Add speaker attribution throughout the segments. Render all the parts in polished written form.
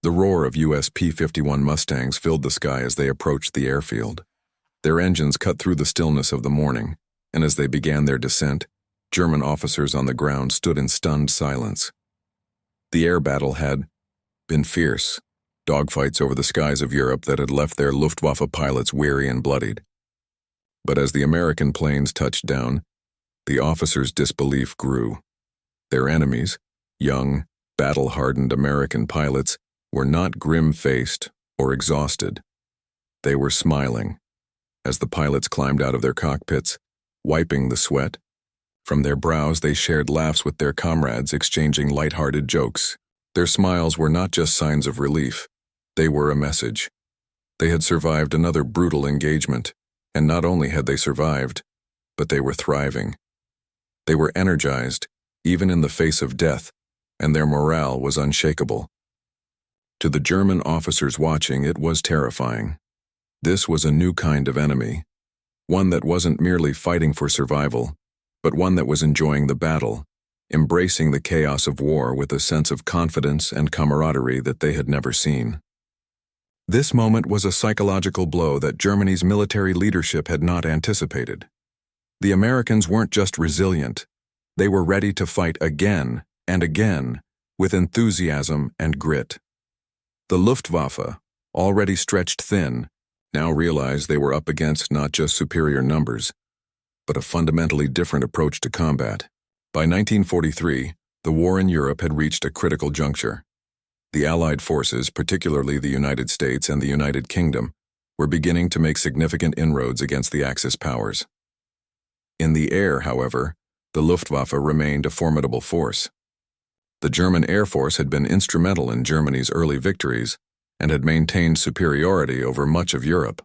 Speaker 1: The roar of US P-51 Mustangs filled the sky as they approached the airfield. Their engines cut through the stillness of the morning, and as they began their descent, German officers on the ground stood in stunned silence. The air battle had been fierce, dogfights over the skies of Europe that had left their Luftwaffe pilots weary and bloodied. But as the American planes touched down, the officers' disbelief grew. Their enemies, young, battle-hardened American pilots, were not grim-faced or exhausted. They were smiling as the pilots climbed out of their cockpits, wiping the sweat. From their brows they shared laughs with their comrades, exchanging light-hearted jokes. Their smiles were not just signs of relief. They were a message. They had survived another brutal engagement, and not only had they survived, but they were thriving. They were energized, even in the face of death, and their morale was unshakable. To the German officers watching, it was terrifying. This was a new kind of enemy, one that wasn't merely fighting for survival, but one that was enjoying the battle, embracing the chaos of war with a sense of confidence and camaraderie that they had never seen. This moment was a psychological blow that Germany's military leadership had not anticipated. The Americans weren't just resilient, they were ready to fight again and again with enthusiasm and grit. The Luftwaffe, already stretched thin, now realized they were up against not just superior numbers, but a fundamentally different approach to combat. By 1943, the war in Europe had reached a critical juncture. The Allied forces, particularly the United States and the United Kingdom, were beginning to make significant inroads against the Axis powers. In the air, however, the Luftwaffe remained a formidable force. The German Air Force had been instrumental in Germany's early victories and had maintained superiority over much of Europe.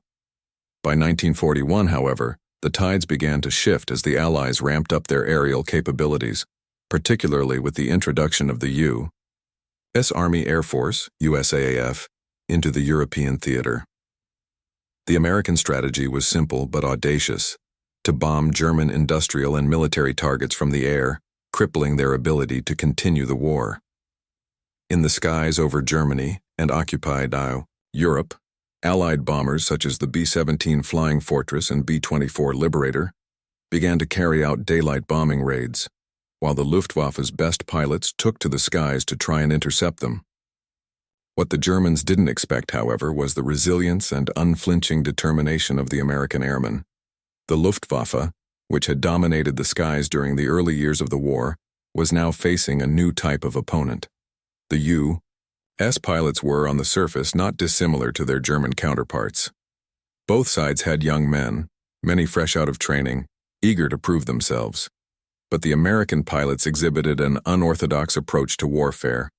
Speaker 1: By 1941, however, the tides began to shift as the Allies ramped up their aerial capabilities, particularly with the introduction of the U.S. Army Air Force, USAAF, into the European theater. The American strategy was simple but audacious: to bomb German industrial and military targets from the air, crippling their ability to continue the war. In the skies over Germany and occupied Europe, Allied bombers such as the B-17 Flying Fortress and B-24 Liberator began to carry out daylight bombing raids, while the Luftwaffe's best pilots took to the skies to try and intercept them. What the Germans didn't expect, however, was the resilience and unflinching determination of the American airmen. The Luftwaffe, which had dominated the skies during the early years of the war, was now facing a new type of opponent. The U.S. pilots were, on the surface, not dissimilar to their German counterparts. Both sides had young men, many fresh out of training, eager to prove themselves. But the American pilots exhibited an unorthodox approach to warfare,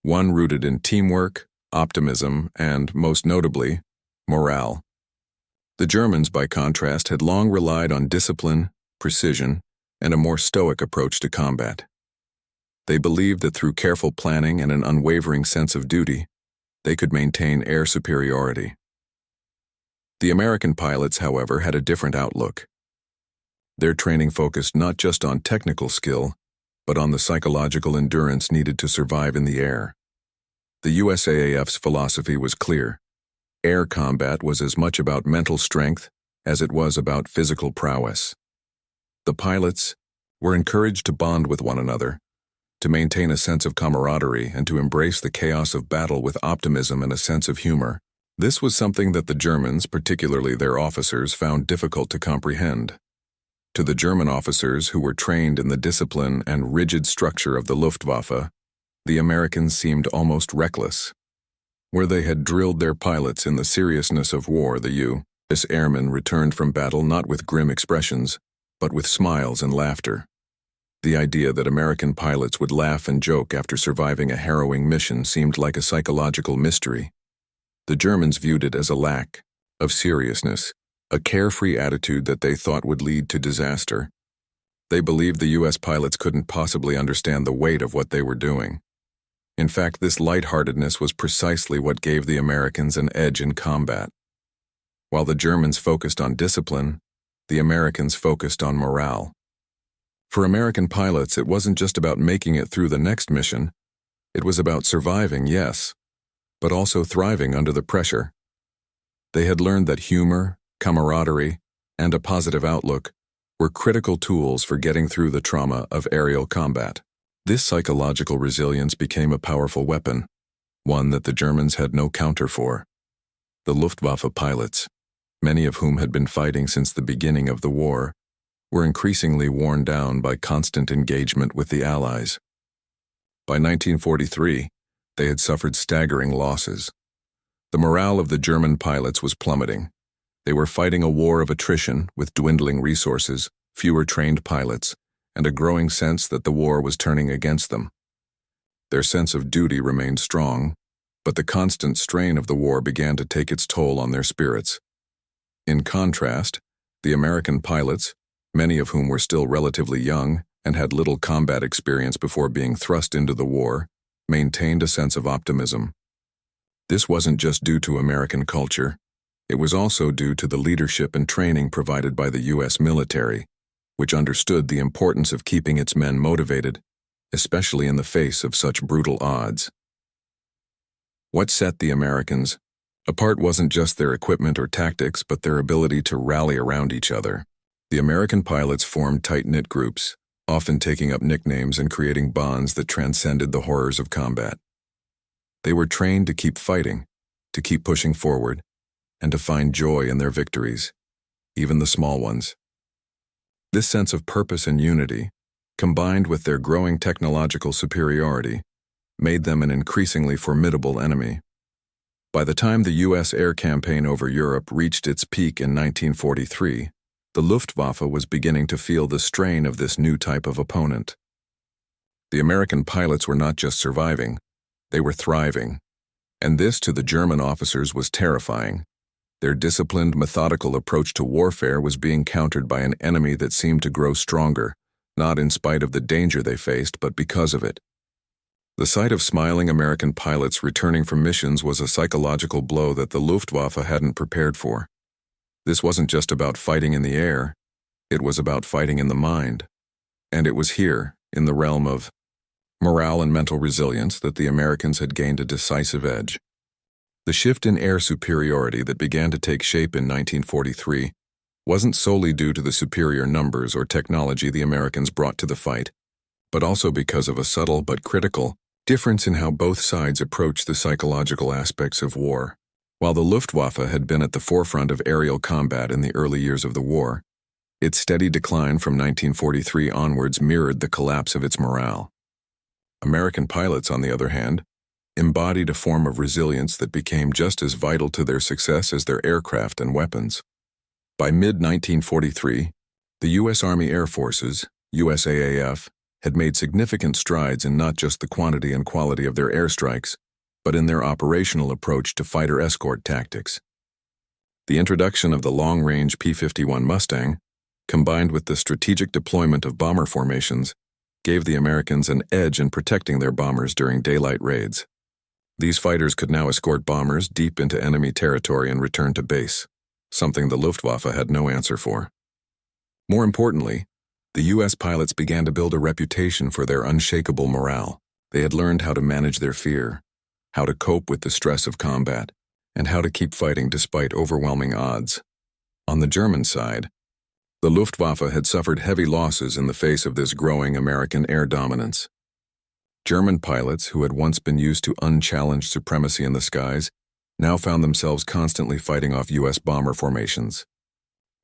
Speaker 1: one rooted in teamwork, optimism, and, most notably, morale. The Germans, by contrast, had long relied on discipline, precision, and a more stoic approach to combat. They believed that through careful planning and an unwavering sense of duty, they could maintain air superiority. The American pilots, however, had a different outlook. Their training focused not just on technical skill, but on the psychological endurance needed to survive in the air. The USAAF's philosophy was clear. Air combat was as much about mental strength as it was about physical prowess. The pilots were encouraged to bond with one another, to maintain a sense of camaraderie, and to embrace the chaos of battle with optimism and a sense of humor. This was something that the Germans, particularly their officers, found difficult to comprehend. To the German officers who were trained in the discipline and rigid structure of the Luftwaffe, the Americans seemed almost reckless. Where they had drilled their pilots in the seriousness of war, the U.S. airmen returned from battle not with grim expressions, but with smiles and laughter. The idea that American pilots would laugh and joke after surviving a harrowing mission seemed like a psychological mystery. The Germans viewed it as a lack of seriousness, a carefree attitude that they thought would lead to disaster. They believed the U.S. pilots couldn't possibly understand the weight of what they were doing. In fact, this lightheartedness was precisely what gave the Americans an edge in combat. While the Germans focused on discipline, the Americans focused on morale. For American pilots, it wasn't just about making it through the next mission. It was about surviving, yes, but also thriving under the pressure. They had learned that humor, camaraderie, and a positive outlook were critical tools for getting through the trauma of aerial combat. This psychological resilience became a powerful weapon, one that the Germans had no counter for. The Luftwaffe pilots, many of whom had been fighting since the beginning of the war, were increasingly worn down by constant engagement with the Allies. By 1943, they had suffered staggering losses. The morale of the German pilots was plummeting. They were fighting a war of attrition with dwindling resources, fewer trained pilots, and a growing sense that the war was turning against them. Their sense of duty remained strong, but the constant strain of the war began to take its toll on their spirits. In contrast, the American pilots, many of whom were still relatively young and had little combat experience before being thrust into the war, maintained a sense of optimism. This wasn't just due to American culture. It was also due to the leadership and training provided by the U.S. military, which understood the importance of keeping its men motivated, especially in the face of such brutal odds. What set the Americans apart wasn't just their equipment or tactics, but their ability to rally around each other. The American pilots formed tight-knit groups, often taking up nicknames and creating bonds that transcended the horrors of combat. They were trained to keep fighting, to keep pushing forward, and to find joy in their victories, even the small ones. This sense of purpose and unity, combined with their growing technological superiority, made them an increasingly formidable enemy. By the time the U.S. air campaign over Europe reached its peak in 1943, the Luftwaffe was beginning to feel the strain of this new type of opponent. The American pilots were not just surviving, they were thriving, and this to the German officers was terrifying. Their disciplined, methodical approach to warfare was being countered by an enemy that seemed to grow stronger, not in spite of the danger they faced, but because of it. The sight of smiling American pilots returning from missions was a psychological blow that the Luftwaffe hadn't prepared for. This wasn't just about fighting in the air, it was about fighting in the mind. And it was here, in the realm of morale and mental resilience, that the Americans had gained a decisive edge. The shift in air superiority that began to take shape in 1943 wasn't solely due to the superior numbers or technology the Americans brought to the fight, but also because of a subtle but critical difference in how both sides approached the psychological aspects of war. While the Luftwaffe had been at the forefront of aerial combat in the early years of the war, its steady decline from 1943 onwards mirrored the collapse of its morale. American pilots, on the other hand, embodied a form of resilience that became just as vital to their success as their aircraft and weapons. By mid-1943, the U.S. Army Air Forces, USAAF, had made significant strides in not just the quantity and quality of their airstrikes, but in their operational approach to fighter escort tactics. The introduction of the long-range P-51 Mustang, combined with the strategic deployment of bomber formations, gave the Americans an edge in protecting their bombers during daylight raids. These fighters could now escort bombers deep into enemy territory and return to base, something the Luftwaffe had no answer for. More importantly, the U.S. pilots began to build a reputation for their unshakable morale. They had learned how to manage their fear, how to cope with the stress of combat, and how to keep fighting despite overwhelming odds. On the German side, the Luftwaffe had suffered heavy losses in the face of this growing American air dominance. German pilots, who had once been used to unchallenged supremacy in the skies, now found themselves constantly fighting off U.S. bomber formations.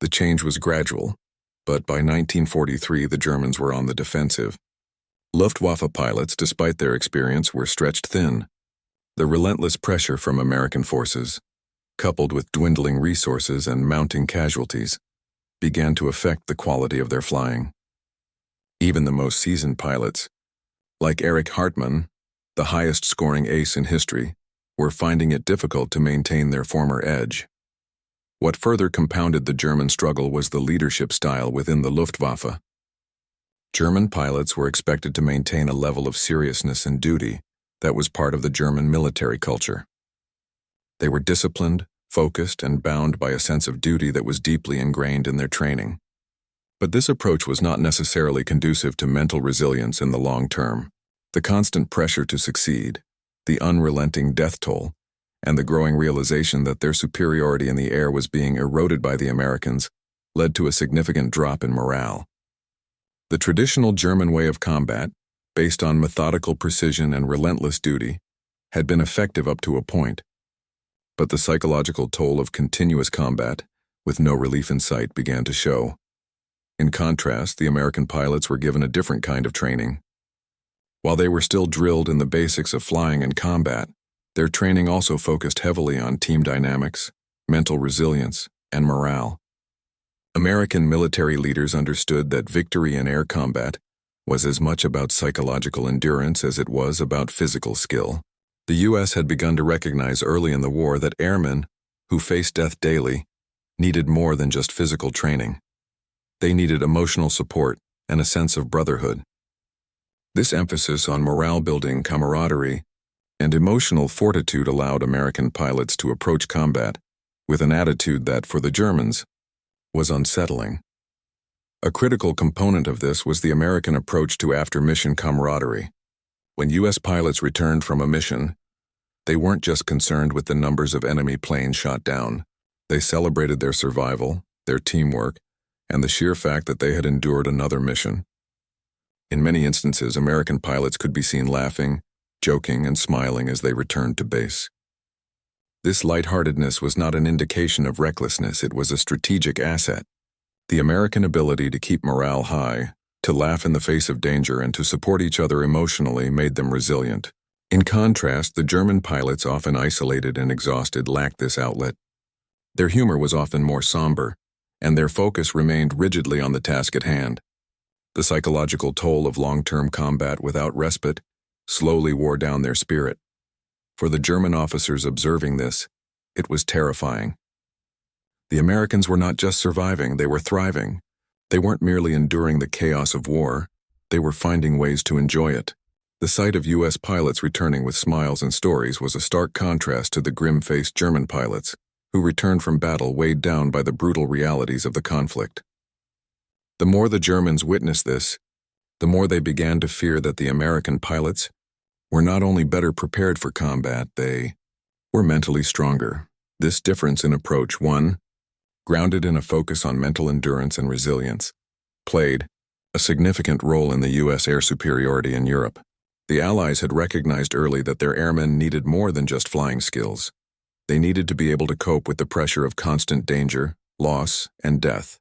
Speaker 1: The change was gradual, but by 1943 the Germans were on the defensive. Luftwaffe pilots, despite their experience, were stretched thin. The relentless pressure from American forces, coupled with dwindling resources and mounting casualties, began to affect the quality of their flying. Even the most seasoned pilots, like Erich Hartmann, the highest-scoring ace in history, were finding it difficult to maintain their former edge. What further compounded the German struggle was the leadership style within the Luftwaffe. German pilots were expected to maintain a level of seriousness and duty that was part of the German military culture. They were disciplined, focused, and bound by a sense of duty that was deeply ingrained in their training. But this approach was not necessarily conducive to mental resilience in the long term. The constant pressure to succeed, the unrelenting death toll, and the growing realization that their superiority in the air was being eroded by the Americans led to a significant drop in morale. The traditional German way of combat, based on methodical precision and relentless duty, had been effective up to a point. But the psychological toll of continuous combat, with no relief in sight, began to show. In contrast, the American pilots were given a different kind of training. While they were still drilled in the basics of flying and combat, their training also focused heavily on team dynamics, mental resilience, and morale. American military leaders understood that victory in air combat was as much about psychological endurance as it was about physical skill. The U.S. had begun to recognize early in the war that airmen, who faced death daily, needed more than just physical training. They needed emotional support and a sense of brotherhood. This emphasis on morale-building camaraderie and emotional fortitude allowed American pilots to approach combat with an attitude that, for the Germans, was unsettling. A critical component of this was the American approach to after-mission camaraderie. When U.S. pilots returned from a mission, they weren't just concerned with the numbers of enemy planes shot down. They celebrated their survival, their teamwork, and the sheer fact that they had endured another mission. In many instances, American pilots could be seen laughing, joking, and smiling as they returned to base. This lightheartedness was not an indication of recklessness, it was a strategic asset. The American ability to keep morale high, to laugh in the face of danger, and to support each other emotionally made them resilient. In contrast, the German pilots, often isolated and exhausted, lacked this outlet. Their humor was often more somber, and their focus remained rigidly on the task at hand. The psychological toll of long-term combat without respite slowly wore down their spirit. For the German officers observing this, it was terrifying. The Americans were not just surviving, they were thriving. They weren't merely enduring the chaos of war, they were finding ways to enjoy it. The sight of U.S. pilots returning with smiles and stories was a stark contrast to the grim-faced German pilots, who returned from battle weighed down by the brutal realities of the conflict. The more the Germans witnessed this, the more they began to fear that the American pilots were not only better prepared for combat, they were mentally stronger. This difference in approach, one grounded in a focus on mental endurance and resilience, played a significant role in the U.S. air superiority in Europe. The Allies had recognized early that their airmen needed more than just flying skills. They needed to be able to cope with the pressure of constant danger, loss, and death.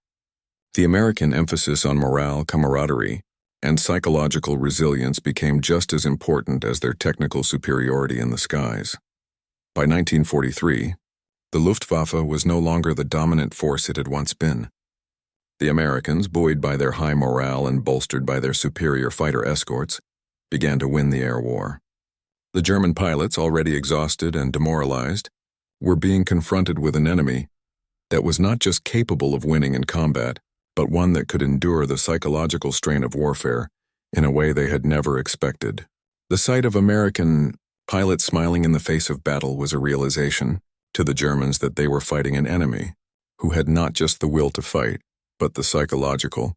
Speaker 1: The American emphasis on morale, camaraderie, and psychological resilience became just as important as their technical superiority in the skies. By 1943, the Luftwaffe was no longer the dominant force it had once been. The Americans, buoyed by their high morale and bolstered by their superior fighter escorts, began to win the air war. The German pilots, already exhausted and demoralized, were being confronted with an enemy that was not just capable of winning in combat, but one that could endure the psychological strain of warfare in a way they had never expected. The sight of American pilots smiling in the face of battle was a realization to the Germans that they were fighting an enemy who had not just the will to fight, but the psychological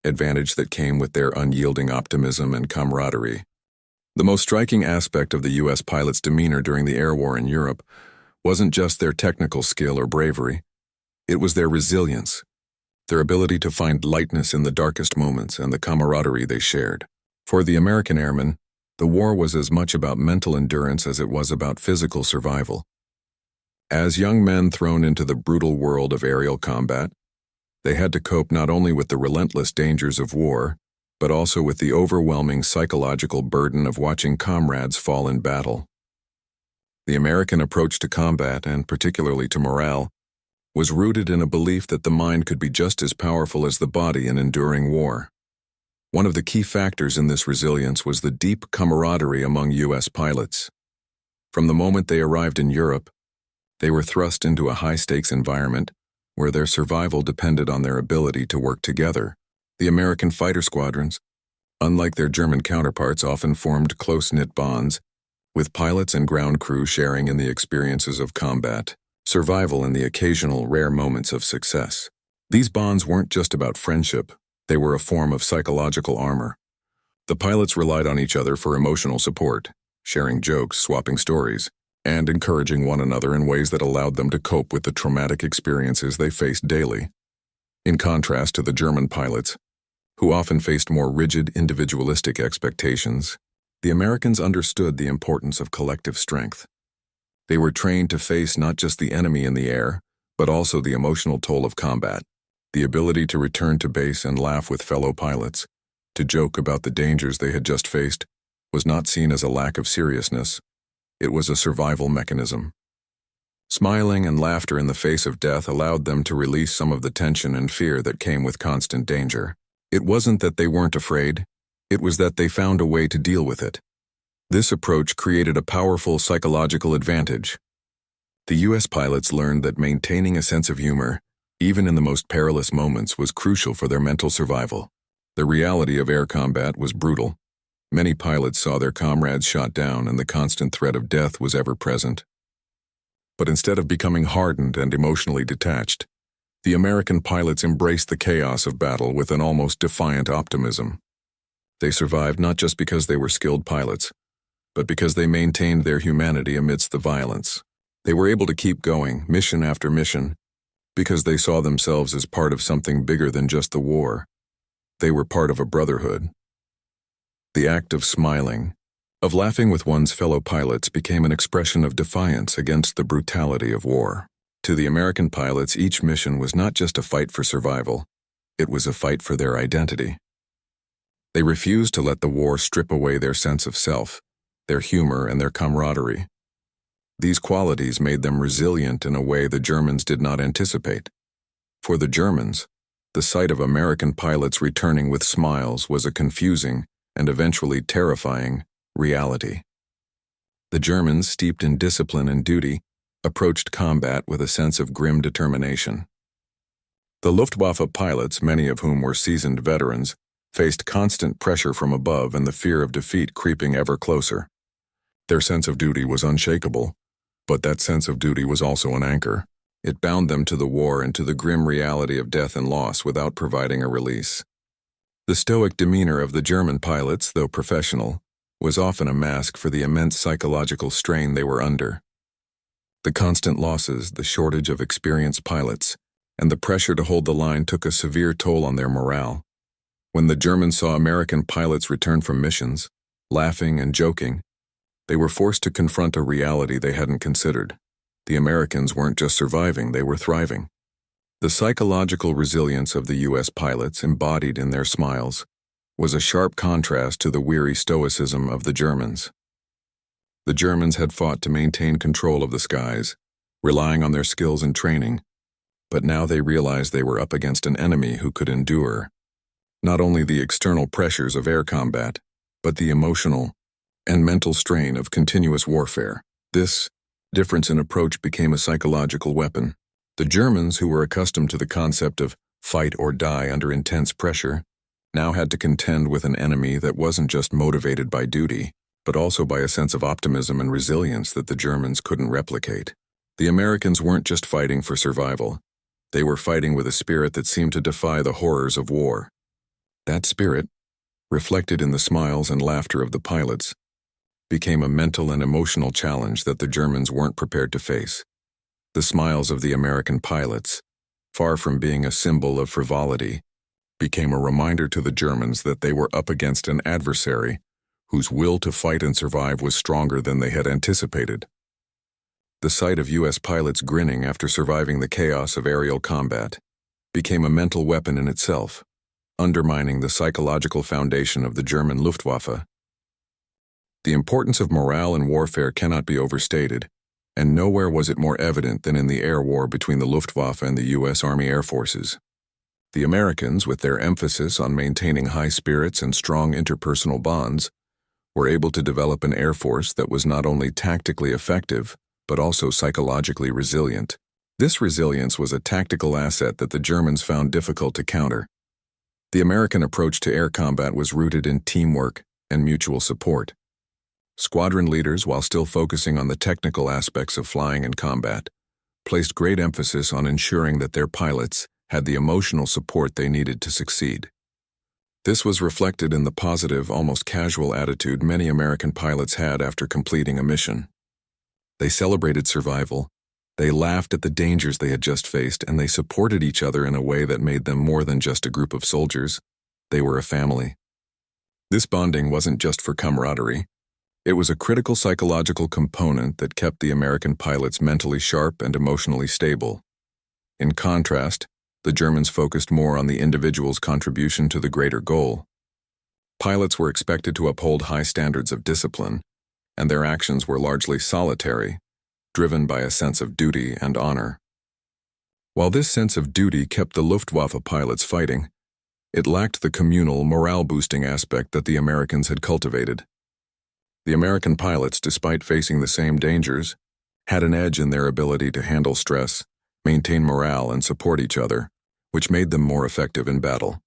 Speaker 1: advantage that came with their unyielding optimism and camaraderie. The most striking aspect of the U.S. pilots' demeanor during the air war in Europe wasn't just their technical skill or bravery, it was their resilience, their ability to find lightness in the darkest moments, and the camaraderie they shared. For the American airmen, the war was as much about mental endurance as it was about physical survival. As young men thrown into the brutal world of aerial combat, they had to cope not only with the relentless dangers of war, but also with the overwhelming psychological burden of watching comrades fall in battle. The American approach to combat, and particularly to morale, was rooted in a belief that the mind could be just as powerful as the body in enduring war. One of the key factors in this resilience was the deep camaraderie among U.S. pilots. From the moment they arrived in Europe, they were thrust into a high-stakes environment where their survival depended on their ability to work together. The American fighter squadrons, unlike their German counterparts, often formed close-knit bonds, with pilots and ground crew sharing in the experiences of combat, survival, and the occasional rare moments of success. These bonds weren't just about friendship, they were a form of psychological armor. The pilots relied on each other for emotional support, sharing jokes, swapping stories, and encouraging one another in ways that allowed them to cope with the traumatic experiences they faced daily. In contrast to the German pilots, who often faced more rigid individualistic expectations, the Americans understood the importance of collective strength. They were trained to face not just the enemy in the air, but also the emotional toll of combat. The ability to return to base and laugh with fellow pilots, to joke about the dangers they had just faced, was not seen as a lack of seriousness. It was a survival mechanism. Smiling and laughter in the face of death allowed them to release some of the tension and fear that came with constant danger. It wasn't that they weren't afraid, it was that they found a way to deal with it. This approach created a powerful psychological advantage. The U.S. pilots learned that maintaining a sense of humor, even in the most perilous moments, was crucial for their mental survival. The reality of air combat was brutal. Many pilots saw their comrades shot down, and the constant threat of death was ever present. But instead of becoming hardened and emotionally detached, the American pilots embraced the chaos of battle with an almost defiant optimism. They survived not just because they were skilled pilots, but because they maintained their humanity amidst the violence. They were able to keep going, mission after mission, because they saw themselves as part of something bigger than just the war. They were part of a brotherhood. The act of smiling, of laughing with one's fellow pilots, became an expression of defiance against the brutality of war. To the American pilots, each mission was not just a fight for survival, it was a fight for their identity. They refused to let the war strip away their sense of self, their humor, and their camaraderie. These qualities made them resilient in a way the Germans did not anticipate. For the Germans, the sight of American pilots returning with smiles was a confusing and eventually terrifying reality. The Germans, steeped in discipline and duty, approached combat with a sense of grim determination. The Luftwaffe pilots, many of whom were seasoned veterans, faced constant pressure from above and the fear of defeat creeping ever closer. Their sense of duty was unshakable, but that sense of duty was also an anchor. It bound them to the war and to the grim reality of death and loss without providing a release. The stoic demeanor of the German pilots, though professional, was often a mask for the immense psychological strain they were under. The constant losses, the shortage of experienced pilots, and the pressure to hold the line took a severe toll on their morale. When the Germans saw American pilots return from missions, laughing and joking, they were forced to confront a reality they hadn't considered. The Americans weren't just surviving, they were thriving. The psychological resilience of the U.S. pilots, embodied in their smiles, was a sharp contrast to the weary stoicism of the Germans. The Germans had fought to maintain control of the skies, relying on their skills and training, but now they realized they were up against an enemy who could endure not only the external pressures of air combat, but the emotional and mental strain of continuous warfare. This difference in approach became a psychological weapon. The Germans, who were accustomed to the concept of fight or die under intense pressure, now had to contend with an enemy that wasn't just motivated by duty, but also by a sense of optimism and resilience that the Germans couldn't replicate. The Americans weren't just fighting for survival. They were fighting with a spirit that seemed to defy the horrors of war. That spirit, reflected in the smiles and laughter of the pilots, became a mental and emotional challenge that the Germans weren't prepared to face. The smiles of the American pilots, far from being a symbol of frivolity, became a reminder to the Germans that they were up against an adversary whose will to fight and survive was stronger than they had anticipated. The sight of U.S. pilots grinning after surviving the chaos of aerial combat became a mental weapon in itself, undermining the psychological foundation of the German Luftwaffe. The importance of morale in warfare cannot be overstated, and nowhere was it more evident than in the air war between the Luftwaffe and the U.S. Army Air Forces. The Americans, with their emphasis on maintaining high spirits and strong interpersonal bonds, were able to develop an air force that was not only tactically effective, but also psychologically resilient. This resilience was a tactical asset that the Germans found difficult to counter. The American approach to air combat was rooted in teamwork and mutual support. Squadron leaders, while still focusing on the technical aspects of flying and combat, placed great emphasis on ensuring that their pilots had the emotional support they needed to succeed. This was reflected in the positive, almost casual attitude many American pilots had after completing a mission. They celebrated survival. They laughed at the dangers they had just faced, and they supported each other in a way that made them more than just a group of soldiers. They were a family. This bonding wasn't just for camaraderie. It was a critical psychological component that kept the American pilots mentally sharp and emotionally stable. In contrast, the Germans focused more on the individual's contribution to the greater goal. Pilots were expected to uphold high standards of discipline, and their actions were largely solitary, driven by a sense of duty and honor. While this sense of duty kept the Luftwaffe pilots fighting, it lacked the communal, morale-boosting aspect that the Americans had cultivated. The American pilots, despite facing the same dangers, had an edge in their ability to handle stress, maintain morale, and support each other, which made them more effective in battle.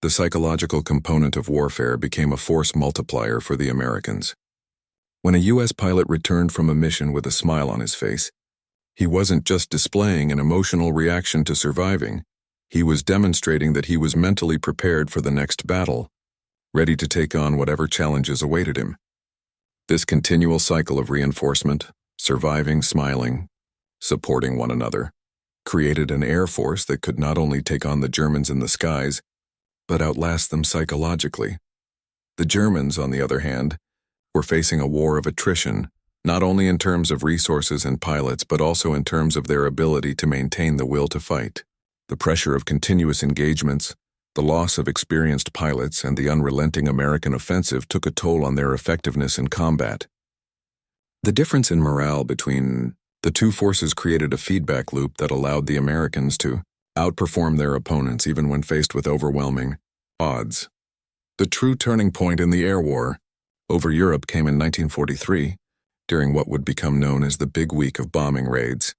Speaker 1: The psychological component of warfare became a force multiplier for the Americans. When a U.S. pilot returned from a mission with a smile on his face, he wasn't just displaying an emotional reaction to surviving. He was demonstrating that he was mentally prepared for the next battle, ready to take on whatever challenges awaited him. This continual cycle of reinforcement, surviving, smiling, supporting one another, created an air force that could not only take on the Germans in the skies, but outlast them psychologically. The Germans, on the other hand, were facing a war of attrition, not only in terms of resources and pilots, but also in terms of their ability to maintain the will to fight. The pressure of continuous engagements, the loss of experienced pilots, and the unrelenting American offensive took a toll on their effectiveness in combat. The difference in morale between the two forces created a feedback loop that allowed the Americans to outperform their opponents even when faced with overwhelming odds. The true turning point in the air war over Europe came in 1943, during what would become known as the Big Week of bombing raids.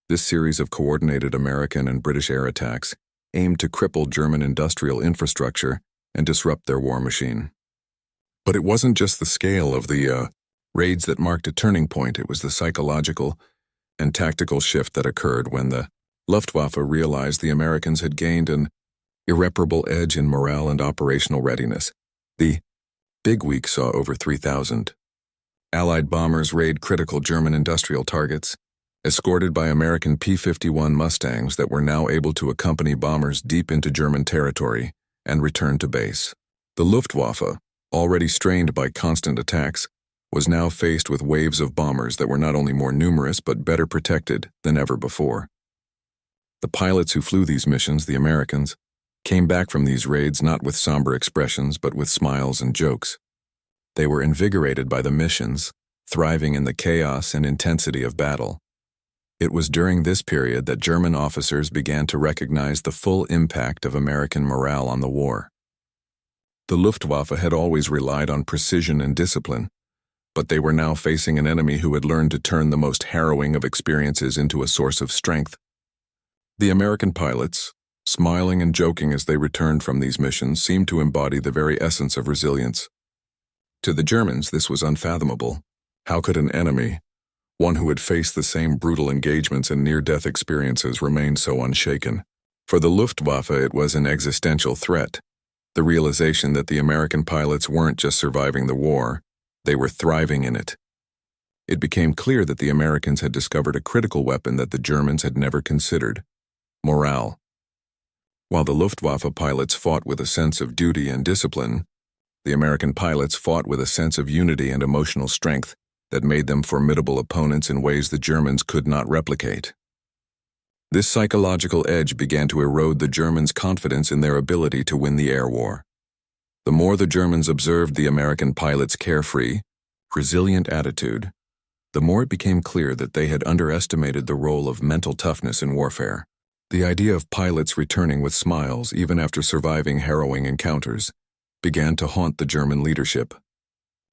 Speaker 1: This series of coordinated American and British air attacks aimed to cripple German industrial infrastructure and disrupt their war machine. But it wasn't just the scale of the raids that marked a turning point. It was the psychological and tactical shift that occurred when the Luftwaffe realized the Americans had gained an irreparable edge in morale and operational readiness. The Big Week saw over 3,000 Allied bombers raid critical German industrial targets, escorted by American P-51 Mustangs that were now able to accompany bombers deep into German territory and return to base. The Luftwaffe, already strained by constant attacks, was now faced with waves of bombers that were not only more numerous but better protected than ever before. The pilots who flew these missions, the Americans, came back from these raids not with somber expressions but with smiles and jokes. They were invigorated by the missions, thriving in the chaos and intensity of battle. It was during this period that German officers began to recognize the full impact of American morale on the war. The Luftwaffe had always relied on precision and discipline, but they were now facing an enemy who had learned to turn the most harrowing of experiences into a source of strength. The American pilots, smiling and joking as they returned from these missions, seemed to embody the very essence of resilience. To the Germans, this was unfathomable. How could an enemy, one who had faced the same brutal engagements and near-death experiences, remain so unshaken? For the Luftwaffe, it was an existential threat. The realization that the American pilots weren't just surviving the war, they were thriving in it. It became clear that the Americans had discovered a critical weapon that the Germans had never considered: morale. While the Luftwaffe pilots fought with a sense of duty and discipline, the American pilots fought with a sense of unity and emotional strength that made them formidable opponents in ways the Germans could not replicate. This psychological edge began to erode the Germans' confidence in their ability to win the air war. The more the Germans observed the American pilots' carefree, resilient attitude, the more it became clear that they had underestimated the role of mental toughness in warfare. The idea of pilots returning with smiles even after surviving harrowing encounters began to haunt the German leadership.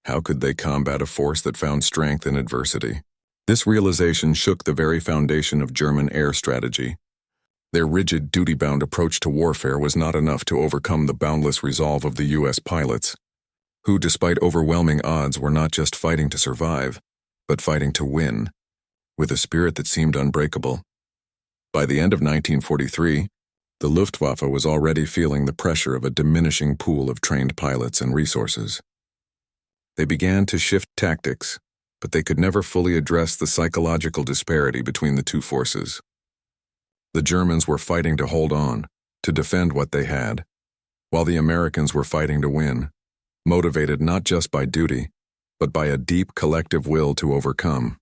Speaker 1: How could they combat a force that found strength in adversity? This realization shook the very foundation of German air strategy. Their rigid, duty-bound approach to warfare was not enough to overcome the boundless resolve of the U.S. pilots, who, despite overwhelming odds, were not just fighting to survive, but fighting to win, with a spirit that seemed unbreakable. By the end of 1943, the Luftwaffe was already feeling the pressure of a diminishing pool of trained pilots and resources. They began to shift tactics, but they could never fully address the psychological disparity between the two forces. The Germans were fighting to hold on, to defend what they had, while the Americans were fighting to win, motivated not just by duty, but by a deep collective will to overcome.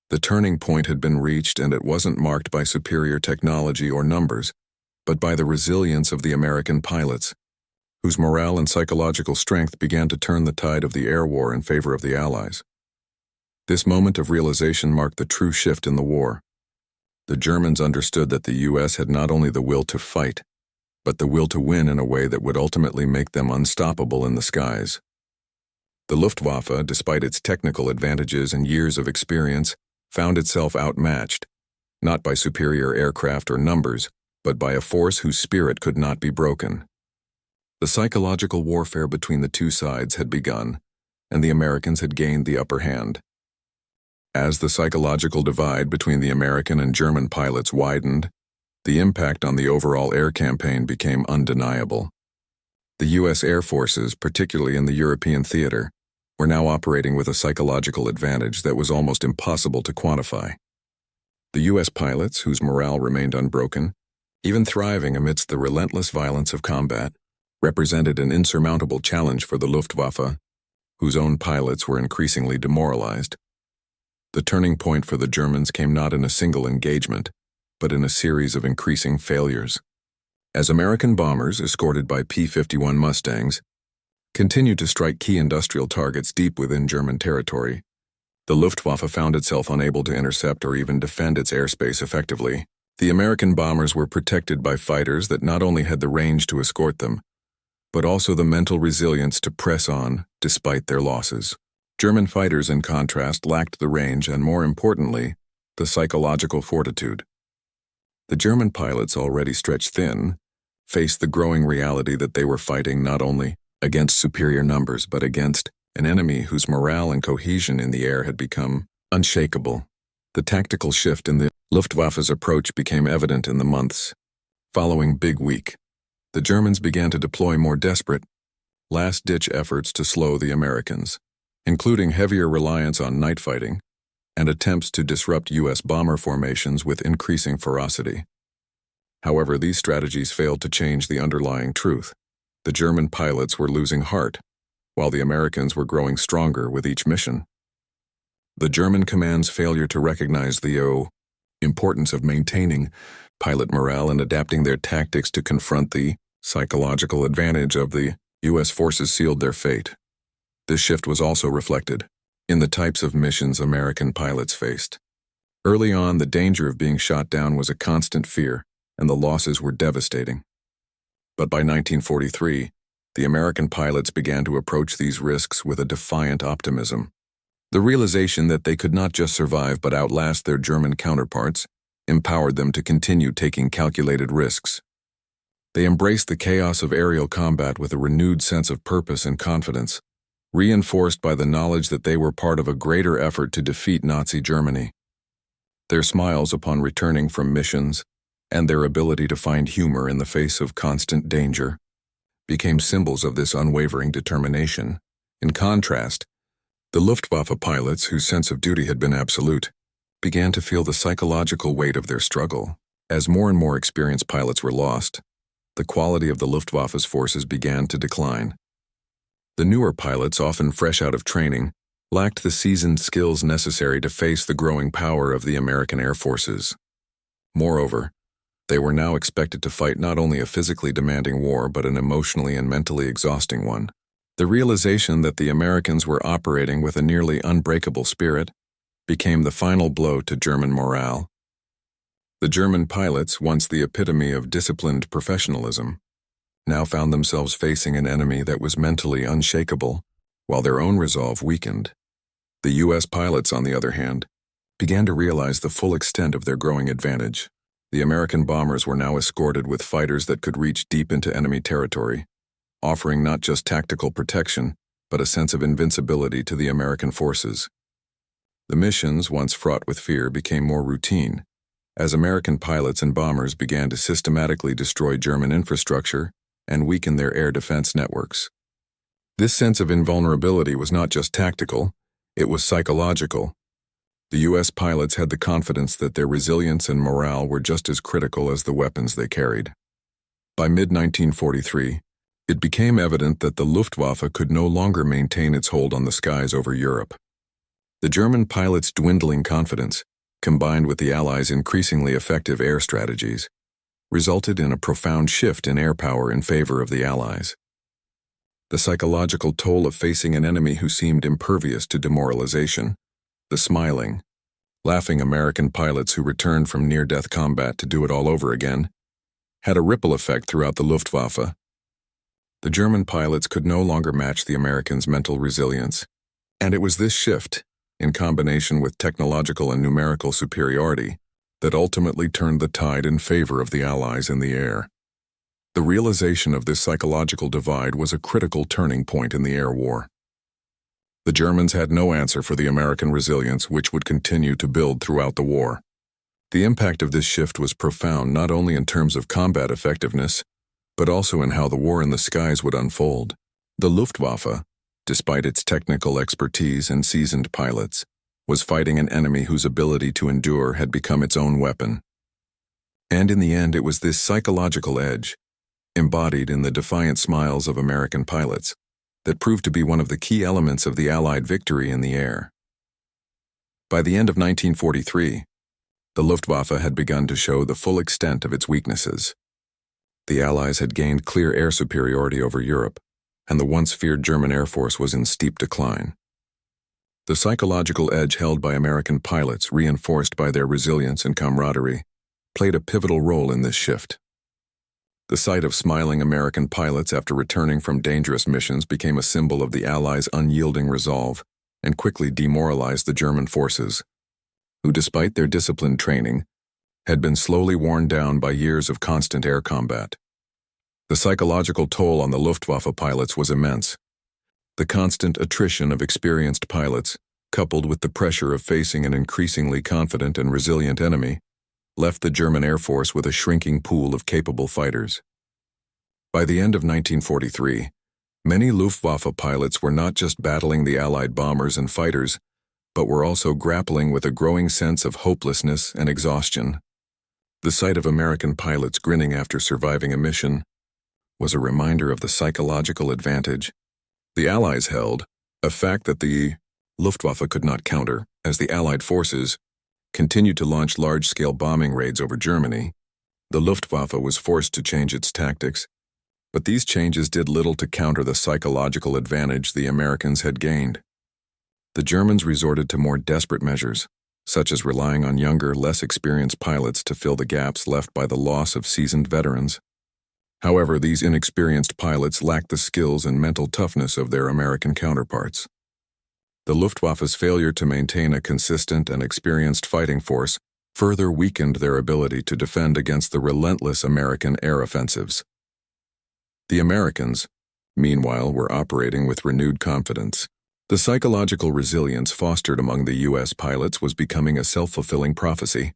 Speaker 1: The turning point had been reached, and it wasn't marked by superior technology or numbers, but by the resilience of the American pilots, whose morale and psychological strength began to turn the tide of the air war in favor of the Allies. This moment of realization marked the true shift in the war. The Germans understood that the U.S. had not only the will to fight, but the will to win in a way that would ultimately make them unstoppable in the skies. The Luftwaffe, despite its technical advantages and years of experience, found itself outmatched, not by superior aircraft or numbers, but by a force whose spirit could not be broken. The psychological warfare between the two sides had begun, and the Americans had gained the upper hand. As the psychological divide between the American and German pilots widened, the impact on the overall air campaign became undeniable. The U.S. Air Forces, particularly in the European theater, were now operating with a psychological advantage that was almost impossible to quantify. The U.S. pilots, whose morale remained unbroken, even thriving amidst the relentless violence of combat, represented an insurmountable challenge for the Luftwaffe, whose own pilots were increasingly demoralized. The turning point for the Germans came not in a single engagement, but in a series of increasing failures. As American bombers, escorted by P-51 Mustangs, continued to strike key industrial targets deep within German territory, the Luftwaffe found itself unable to intercept or even defend its airspace effectively. The American bombers were protected by fighters that not only had the range to escort them, but also the mental resilience to press on despite their losses. German fighters, in contrast, lacked the range and, more importantly, the psychological fortitude. The German pilots, already stretched thin, faced the growing reality that they were fighting not only against superior numbers but against an enemy whose morale and cohesion in the air had become unshakable. The tactical shift in the Luftwaffe's approach became evident in the months following Big Week. The Germans began to deploy more desperate, last-ditch efforts to slow the Americans, including heavier reliance on night fighting and attempts to disrupt U.S. bomber formations with increasing ferocity. However, these strategies failed to change the underlying truth. The German pilots were losing heart, while the Americans were growing stronger with each mission. The German command's failure to recognize the importance of maintaining pilot morale and adapting their tactics to confront the psychological advantage of the U.S. forces sealed their fate. This shift was also reflected in the types of missions American pilots faced. Early on, the danger of being shot down was a constant fear, and the losses were devastating. But by 1943, the American pilots began to approach these risks with a defiant optimism. The realization that they could not just survive but outlast their German counterparts empowered them to continue taking calculated risks. They embraced the chaos of aerial combat with a renewed sense of purpose and confidence, reinforced by the knowledge that they were part of a greater effort to defeat Nazi Germany. Their smiles upon returning from missions and their ability to find humor in the face of constant danger became symbols of this unwavering determination. In contrast, the Luftwaffe pilots, whose sense of duty had been absolute, began to feel the psychological weight of their struggle. As more and more experienced pilots were lost, the quality of the Luftwaffe's forces began to decline. The newer pilots, often fresh out of training, lacked the seasoned skills necessary to face the growing power of the American Air Forces. Moreover, they were now expected to fight not only a physically demanding war but an emotionally and mentally exhausting one. The realization that the Americans were operating with a nearly unbreakable spirit became the final blow to German morale. The German pilots, once the epitome of disciplined professionalism, now found themselves facing an enemy that was mentally unshakable, while their own resolve weakened. The U.S. pilots, on the other hand, began to realize the full extent of their growing advantage. The American bombers were now escorted with fighters that could reach deep into enemy territory, offering not just tactical protection, but a sense of invincibility to the American forces. The missions, once fraught with fear, became more routine, as American pilots and bombers began to systematically destroy German infrastructure and weaken their air defense networks. This sense of invulnerability was not just tactical, It was psychological. The U.S. pilots had the confidence that their resilience and morale were just as critical as the weapons they carried. By mid-1943, it became evident that the Luftwaffe could no longer maintain its hold on the skies over Europe. The German pilots' dwindling confidence, combined with the Allies' increasingly effective air strategies, resulted in a profound shift in air power in favor of the Allies. The psychological toll of facing an enemy who seemed impervious to demoralization, the smiling, laughing American pilots who returned from near-death combat to do it all over again, had a ripple effect throughout the Luftwaffe. The German pilots could no longer match the Americans' mental resilience, and it was this shift, in combination with technological and numerical superiority, that ultimately turned the tide in favor of the Allies in the air. The realization of this psychological divide was a critical turning point in the air war. The Germans had no answer for the American resilience, which would continue to build throughout the war. The impact of this shift was profound not only in terms of combat effectiveness, but also in how the war in the skies would unfold. The Luftwaffe, despite its technical expertise and seasoned pilots, was fighting an enemy whose ability to endure had become its own weapon. And in the end, it was this psychological edge, embodied in the defiant smiles of American pilots, that proved to be one of the key elements of the Allied victory in the air. By the end of 1943, the Luftwaffe had begun to show the full extent of its weaknesses. The Allies had gained clear air superiority over Europe, and the once feared German Air Force was in steep decline. The psychological edge held by American pilots, reinforced by their resilience and camaraderie, played a pivotal role in this shift. The sight of smiling American pilots after returning from dangerous missions became a symbol of the Allies' unyielding resolve and quickly demoralized the German forces, who, despite their disciplined training, had been slowly worn down by years of constant air combat. The psychological toll on the Luftwaffe pilots was immense. The constant attrition of experienced pilots, coupled with the pressure of facing an increasingly confident and resilient enemy, left the German Air Force with a shrinking pool of capable fighters. By the end of 1943, many Luftwaffe pilots were not just battling the Allied bombers and fighters, but were also grappling with a growing sense of hopelessness and exhaustion. The sight of American pilots grinning after surviving a mission was a reminder of the psychological advantage the Allies held, a fact that the Luftwaffe could not counter, as the Allied forces continued to launch large-scale bombing raids over Germany. The Luftwaffe was forced to change its tactics, but these changes did little to counter the psychological advantage the Americans had gained. The Germans resorted to more desperate measures, such as relying on younger, less experienced pilots to fill the gaps left by the loss of seasoned veterans. However, these inexperienced pilots lacked the skills and mental toughness of their American counterparts. The Luftwaffe's failure to maintain a consistent and experienced fighting force further weakened their ability to defend against the relentless American air offensives. The Americans, meanwhile, were operating with renewed confidence. The psychological resilience fostered among the U.S. pilots was becoming a self-fulfilling prophecy.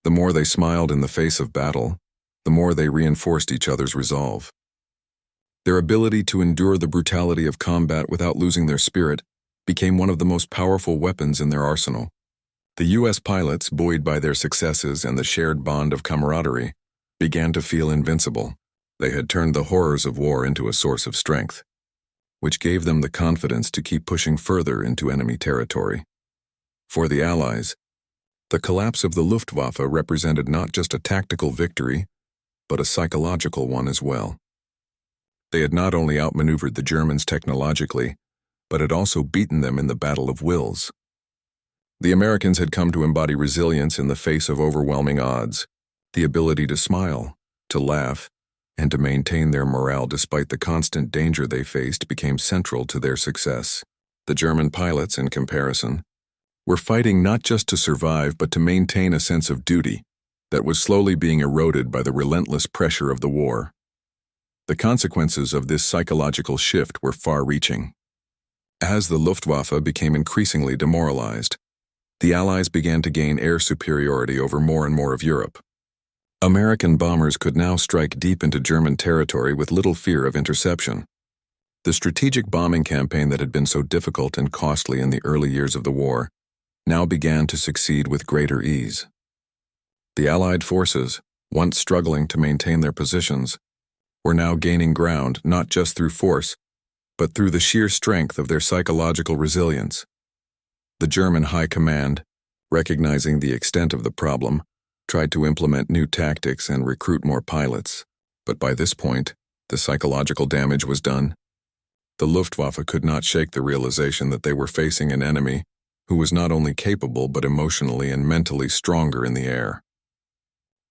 Speaker 1: The more they smiled in the face of battle, the more they reinforced each other's resolve. Their ability to endure the brutality of combat without losing their spirit became one of the most powerful weapons in their arsenal. The U.S. pilots, buoyed by their successes and the shared bond of camaraderie, began to feel invincible. They had turned the horrors of war into a source of strength, which gave them the confidence to keep pushing further into enemy territory. For the Allies, the collapse of the Luftwaffe represented not just a tactical victory, but a psychological one as well. They had not only outmaneuvered the Germans technologically, but had also beaten them in the battle of wills. The Americans had come to embody resilience in the face of overwhelming odds, the ability to smile, to laugh, and to maintain their morale despite the constant danger they faced became central to their success. The German pilots, in comparison, were fighting not just to survive but to maintain a sense of duty that was slowly being eroded by the relentless pressure of the war. The consequences of this psychological shift were far-reaching. As the Luftwaffe became increasingly demoralized, the Allies began to gain air superiority over more and more of Europe. American bombers could now strike deep into German territory with little fear of interception. The strategic bombing campaign that had been so difficult and costly in the early years of the war now began to succeed with greater ease. The Allied forces, once struggling to maintain their positions, were now gaining ground not just through force, but through the sheer strength of their psychological resilience. The German High Command, recognizing the extent of the problem, tried to implement new tactics and recruit more pilots, but by this point, the psychological damage was done. The Luftwaffe could not shake the realization that they were facing an enemy who was not only capable but emotionally and mentally stronger in the air.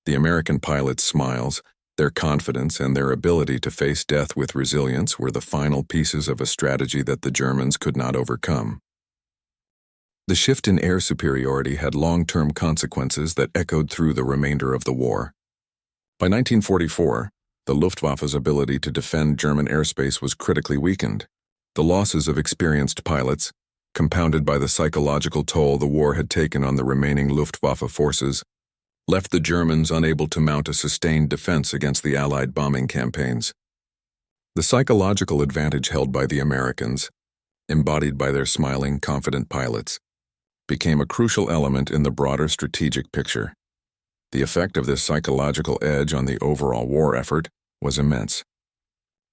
Speaker 1: The American pilots' smiles, their confidence, and their ability to face death with resilience were the final pieces of a strategy that the Germans could not overcome. The shift in air superiority had long-term consequences that echoed through the remainder of the war. By 1944, the Luftwaffe's ability to defend German airspace was critically weakened. The losses of experienced pilots, compounded by the psychological toll the war had taken on the remaining Luftwaffe forces, left the Germans unable to mount a sustained defense against the Allied bombing campaigns. The psychological advantage held by the Americans, embodied by their smiling, confident pilots, became a crucial element in the broader strategic picture. The effect of this psychological edge on the overall war effort was immense.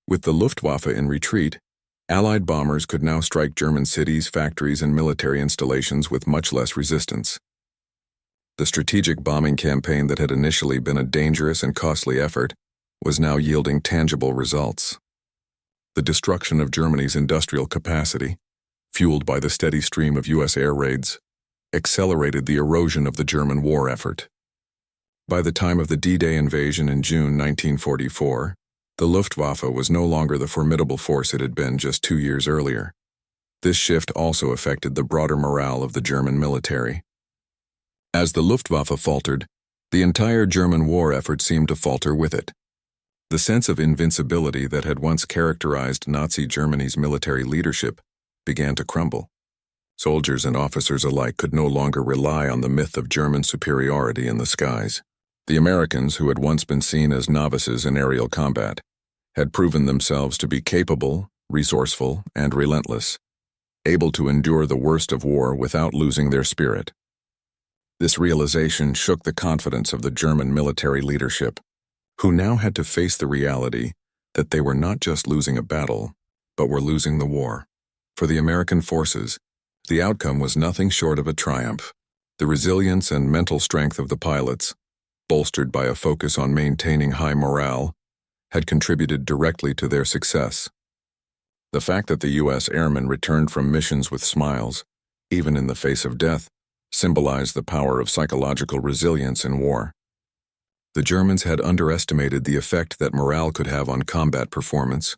Speaker 1: With the Luftwaffe in retreat, Allied bombers could now strike German cities, factories, and military installations with much less resistance. The strategic bombing campaign that had initially been a dangerous and costly effort was now yielding tangible results. The destruction of Germany's industrial capacity, fueled by the steady stream of U.S. air raids, accelerated the erosion of the German war effort. By the time of the D-Day invasion in June 1944, the Luftwaffe was no longer the formidable force it had been just 2 years earlier. This shift also affected the broader morale of the German military. As the Luftwaffe faltered, the entire German war effort seemed to falter with it. The sense of invincibility that had once characterized Nazi Germany's military leadership began to crumble. Soldiers and officers alike could no longer rely on the myth of German superiority in the skies. The Americans, who had once been seen as novices in aerial combat, had proven themselves to be capable, resourceful, and relentless, able to endure the worst of war without losing their spirit. This realization shook the confidence of the German military leadership, who now had to face the reality that they were not just losing a battle, but were losing the war. For the American forces, the outcome was nothing short of a triumph. The resilience and mental strength of the pilots, bolstered by a focus on maintaining high morale, had contributed directly to their success. The fact that the U.S. airmen returned from missions with smiles, even in the face of death, symbolized the power of psychological resilience in war. The Germans had underestimated the effect that morale could have on combat performance,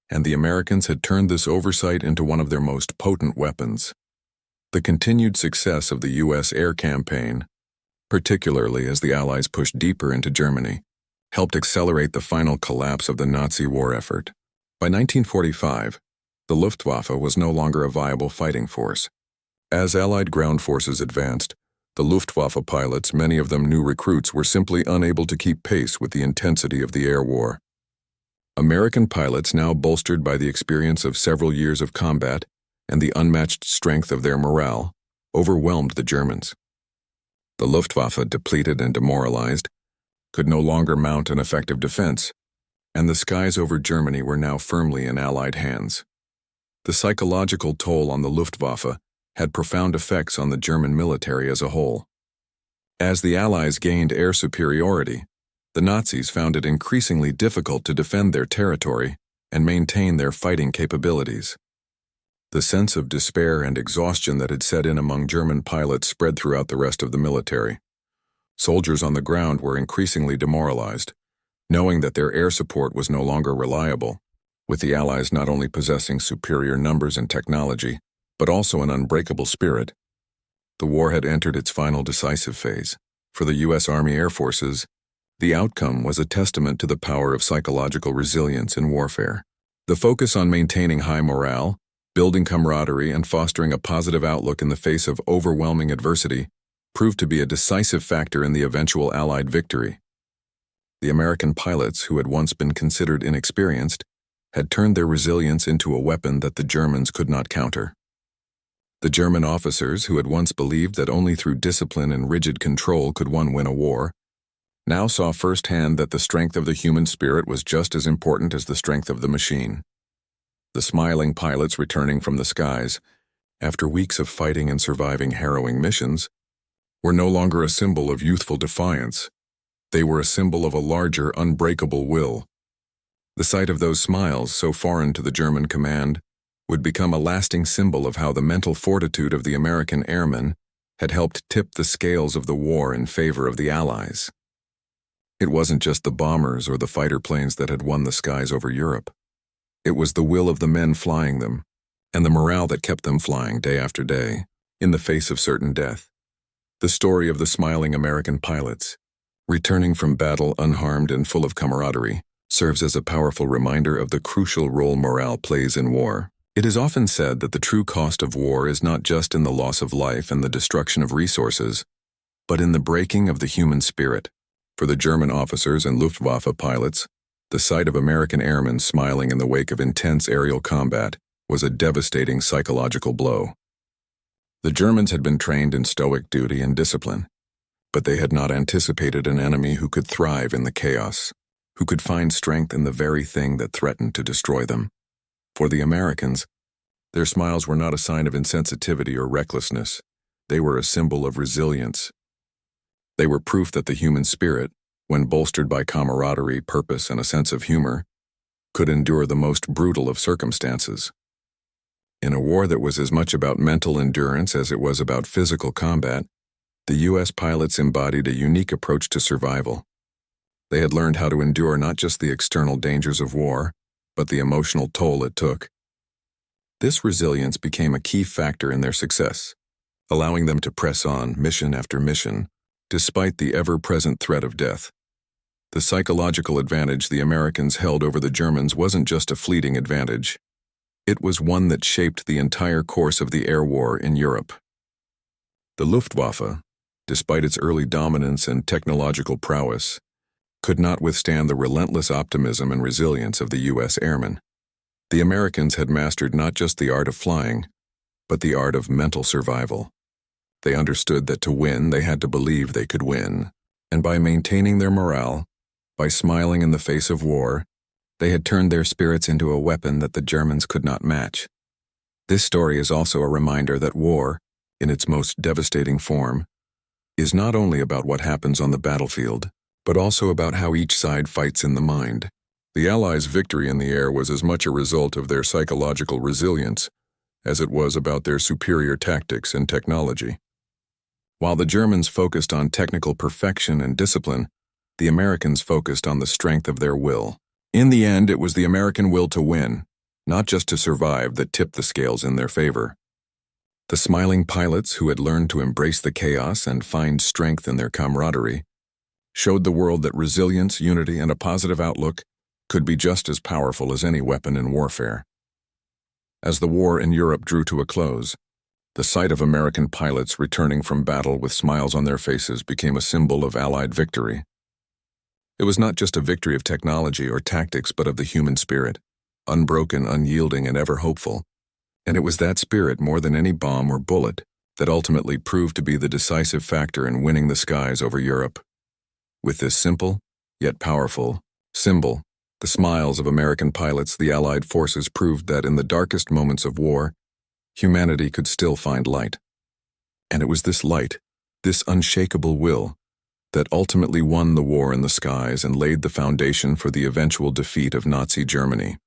Speaker 1: and the Americans had turned this oversight into one of their most potent weapons. The continued success of the U.S. air campaign, particularly as the Allies pushed deeper into Germany, helped accelerate the final collapse of the Nazi war effort. By 1945, the Luftwaffe was no longer a viable fighting force. As Allied ground forces advanced, the Luftwaffe pilots, many of them new recruits, were simply unable to keep pace with the intensity of the air war. American pilots, now bolstered by the experience of several years of combat and the unmatched strength of their morale, overwhelmed the Germans. The Luftwaffe, depleted and demoralized, could no longer mount an effective defense, and the skies over Germany were now firmly in Allied hands. The psychological toll on the Luftwaffe had profound effects on the German military as a whole. As the Allies gained air superiority, the Nazis found it increasingly difficult to defend their territory and maintain their fighting capabilities. The sense of despair and exhaustion that had set in among German pilots spread throughout the rest of the military. Soldiers on the ground were increasingly demoralized, knowing that their air support was no longer reliable, with the Allies not only possessing superior numbers and technology, but also an unbreakable spirit. The war had entered its final decisive phase. For the U.S. Army Air Forces, the outcome was a testament to the power of psychological resilience in warfare. The focus on maintaining high morale, building camaraderie, and fostering a positive outlook in the face of overwhelming adversity proved to be a decisive factor in the eventual Allied victory. The American pilots, who had once been considered inexperienced, had turned their resilience into a weapon that the Germans could not counter. The German officers, who had once believed that only through discipline and rigid control could one win a war, now saw firsthand that the strength of the human spirit was just as important as the strength of the machine. The smiling pilots returning from the skies, after weeks of fighting and surviving harrowing missions, were no longer a symbol of youthful defiance. They were a symbol of a larger, unbreakable will. The sight of those smiles, so foreign to the German command, would become a lasting symbol of how the mental fortitude of the American airmen had helped tip the scales of the war in favor of the Allies. It wasn't just the bombers or the fighter planes that had won the skies over Europe. It was the will of the men flying them, and the morale that kept them flying day after day, in the face of certain death. The story of the smiling American pilots, returning from battle unharmed and full of camaraderie, serves as a powerful reminder of the crucial role morale plays in war. It is often said that the true cost of war is not just in the loss of life and the destruction of resources, but in the breaking of the human spirit. For the German officers and Luftwaffe pilots, the sight of American airmen smiling in the wake of intense aerial combat was a devastating psychological blow. The Germans had been trained in stoic duty and discipline, but they had not anticipated an enemy who could thrive in the chaos, who could find strength in the very thing that threatened to destroy them. For the Americans, their smiles were not a sign of insensitivity or recklessness. They were a symbol of resilience. They were proof that the human spirit, when bolstered by camaraderie, purpose, and a sense of humor, could endure the most brutal of circumstances. In a war that was as much about mental endurance as it was about physical combat, the U.S. pilots embodied a unique approach to survival. They had learned how to endure not just the external dangers of war, but the emotional toll it took. This resilience became a key factor in their success, allowing them to press on mission after mission, despite the ever-present threat of death. The psychological advantage the Americans held over the Germans wasn't just a fleeting advantage. It was one that shaped the entire course of the air war in Europe. The Luftwaffe, despite its early dominance and technological prowess, could not withstand the relentless optimism and resilience of the U.S. airmen. The Americans had mastered not just the art of flying, but the art of mental survival. They understood that to win, they had to believe they could win, and by maintaining their morale, by smiling in the face of war, they had turned their spirits into a weapon that the Germans could not match. This story is also a reminder that war, in its most devastating form, is not only about what happens on the battlefield, but also about how each side fights in the mind. The Allies' victory in the air was as much a result of their psychological resilience as it was about their superior tactics and technology. While the Germans focused on technical perfection and discipline, the Americans focused on the strength of their will. In the end, it was the American will to win, not just to survive, that tipped the scales in their favor. The smiling pilots, who had learned to embrace the chaos and find strength in their camaraderie, showed the world that resilience, unity, and a positive outlook could be just as powerful as any weapon in warfare. As the war in Europe drew to a close, the sight of American pilots returning from battle with smiles on their faces became a symbol of Allied victory. It was not just a victory of technology or tactics, but of the human spirit, unbroken, unyielding, and ever hopeful. And it was that spirit, more than any bomb or bullet, that ultimately proved to be the decisive factor in winning the skies over Europe. With this simple, yet powerful, symbol, the smiles of American pilots, the Allied forces proved that in the darkest moments of war, humanity could still find light. And it was this light, this unshakable will, that ultimately won the war in the skies and laid the foundation for the eventual defeat of Nazi Germany.